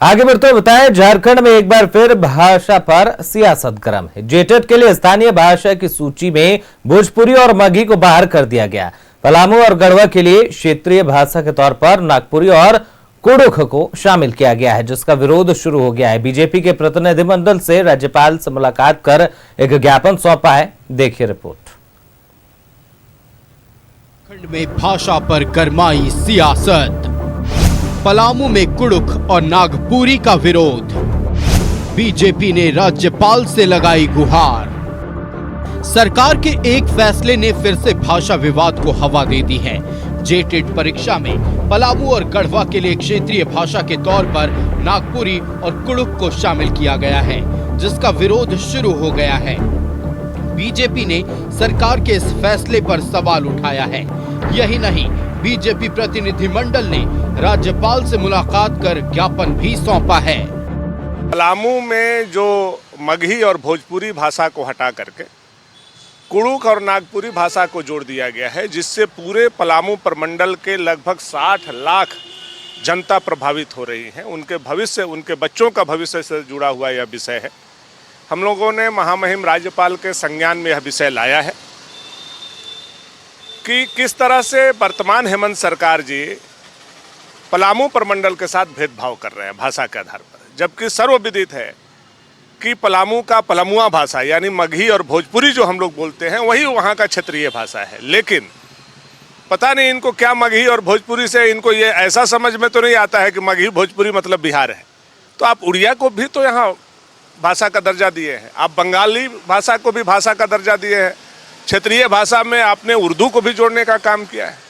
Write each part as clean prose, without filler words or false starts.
आगे बढ़ते हुए बताएं, झारखंड में एक बार फिर भाषा पर सियासत गर्म है। जेटेट के लिए स्थानीय भाषा की सूची में भोजपुरी और मगही को बाहर कर दिया गया। पलामू और गढ़वा के लिए क्षेत्रीय भाषा के तौर पर नागपुरी और कुड़ुख को शामिल किया गया है, जिसका विरोध शुरू हो गया है। बीजेपी के प्रतिनिधिमंडल से राज्यपाल से मुलाकात कर एक ज्ञापन सौंपा है। देखिए रिपोर्ट। झारखंड में भाषा पर गरमाई सियासत। पलामू में कुड़ुख और नागपुरी का विरोध। बीजेपी ने राज्यपाल से लगाई गुहार। सरकार के एक फैसले ने फिर से भाषा विवाद को हवा दे दी है। जेटेट परीक्षा में पलामू और गढ़वा के लिए क्षेत्रीय भाषा के तौर पर नागपुरी और कुड़ुख को शामिल किया गया है, जिसका विरोध शुरू हो गया है। बीजेपी ने सरकार के इस फैसले पर सवाल उठाया है। यही नहीं, बीजेपी प्रतिनिधिमंडल ने राज्यपाल से मुलाकात कर ज्ञापन भी सौंपा है। पलामू में जो मगही और भोजपुरी भाषा को हटा करके कुड़ुख और नागपुरी भाषा को जोड़ दिया गया है, जिससे पूरे पलामू प्रमंडल के लगभग 60 लाख जनता प्रभावित हो रही है। उनके भविष्य, उनके बच्चों का भविष्य से जुड़ा हुआ यह विषय है। हम लोगों ने महामहिम राज्यपाल के संज्ञान में यह विषय लाया है कि किस तरह से वर्तमान हेमंत सरकार जी पलामू प्रमंडल के साथ भेदभाव कर रहे हैं भाषा के आधार पर, जबकि सर्वविदित है कि पलामू का पलामुआ भाषा यानी मगही और भोजपुरी जो हम लोग बोलते हैं वही वहाँ का क्षेत्रीय भाषा है। लेकिन पता नहीं इनको क्या मगही और भोजपुरी से इनको ये ऐसा समझ में तो नहीं आता है कि मगही भोजपुरी मतलब बिहार है। तो आप उड़िया को भी तो यहाँ भाषा का दर्जा दिए हैं, आप बंगाली भाषा को भी भाषा का दर्जा दिए हैं, क्षेत्रीय भाषा में आपने उर्दू को भी जोड़ने का काम किया है।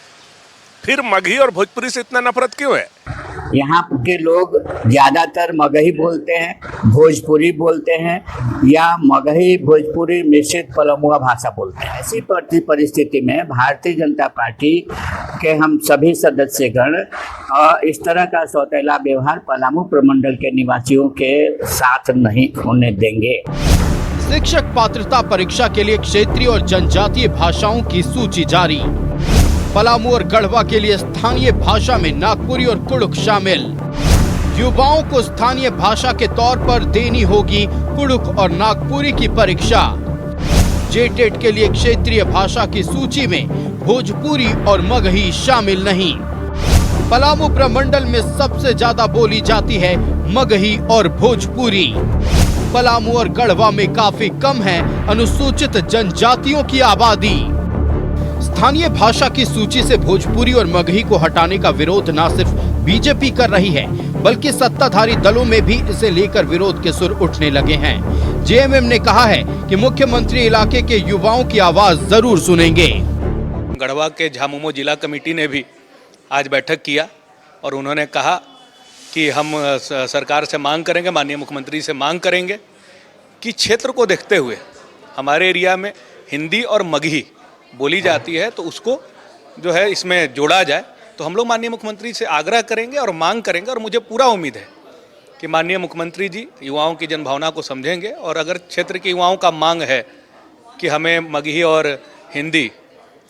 फिर मगही और भोजपुरी से इतना नफरत क्यों है? यहाँ के लोग ज्यादातर मगही बोलते हैं, भोजपुरी बोलते हैं या मगही भोजपुरी मिश्रित पलामुआ भाषा बोलते हैं। ऐसी परिस्थिति में भारतीय जनता पार्टी के हम सभी सदस्यगण इस तरह का सौतेला व्यवहार पलामू प्रमंडल के निवासियों के साथ नहीं होने देंगे। शिक्षक पात्रता परीक्षा के लिए क्षेत्रीय और जनजातीय भाषाओं की सूची जारी। पलामू और गढ़वा के लिए स्थानीय भाषा में नागपुरी और कुड़ुख शामिल। युवाओं को स्थानीय भाषा के तौर पर देनी होगी कुड़ुख और नागपुरी की परीक्षा। जेटेट के लिए क्षेत्रीय भाषा की सूची में भोजपुरी और मगही शामिल नहीं। पलामू प्रमंडल में सबसे ज्यादा बोली जाती है मगही और भोजपुरी। पलामू और गढ़वा में काफी कम है अनुसूचित जनजातियों की आबादी। स्थानीय भाषा की सूची से भोजपुरी और मगही को हटाने का विरोध न सिर्फ बीजेपी कर रही है, बल्कि सत्ताधारी दलों में भी इसे लेकर विरोध के सुर उठने लगे हैं। जेएमएम ने कहा है कि मुख्यमंत्री इलाके के युवाओं की आवाज जरूर सुनेंगे। गढ़वा के झामुमो जिला कमेटी ने भी आज बैठक किया और उन्होंने कहा कि हम सरकार से मांग करेंगे, माननीय मुख्यमंत्री से मांग करेंगे कि क्षेत्र को देखते हुए हमारे एरिया में हिंदी और मगही बोली जाती है तो उसको जो है इसमें जोड़ा जाए। तो हम लोग माननीय मुख्यमंत्री से आग्रह करेंगे और मांग करेंगे, और मुझे पूरा उम्मीद है कि माननीय मुख्यमंत्री जी युवाओं की जनभावना को समझेंगे, और अगर क्षेत्र के युवाओं का मांग है कि हमें मगही और हिंदी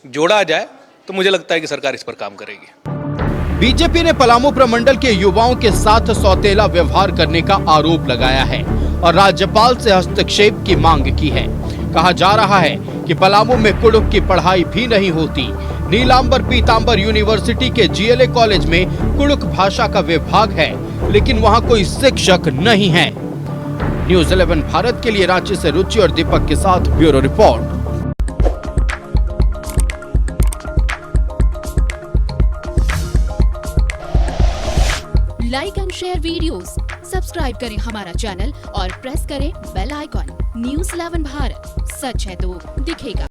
जोड़ा जाए तो मुझे लगता है कि सरकार इस पर काम करेगी। बीजेपी ने पलामू प्रमंडल के युवाओं के साथ सौतेला व्यवहार करने का आरोप लगाया है और राज्यपाल से हस्तक्षेप की मांग की है। कहा जा रहा है कि पलामू में कुड़ुख की पढ़ाई भी नहीं होती। नीलांबर पीतांबर यूनिवर्सिटी के जीएलए कॉलेज में कुड़ुख भाषा का विभाग है, लेकिन वहां कोई शिक्षक नहीं है। न्यूज़ 11 भारत के लिए रांची से रुचि और दीपक के साथ bureau report. Like and share videos, subscribe करें हमारा चैनल और प्रेस करें बेल आइकॉन। न्यूज़ 11 भारत, सच है तो दिखेगा।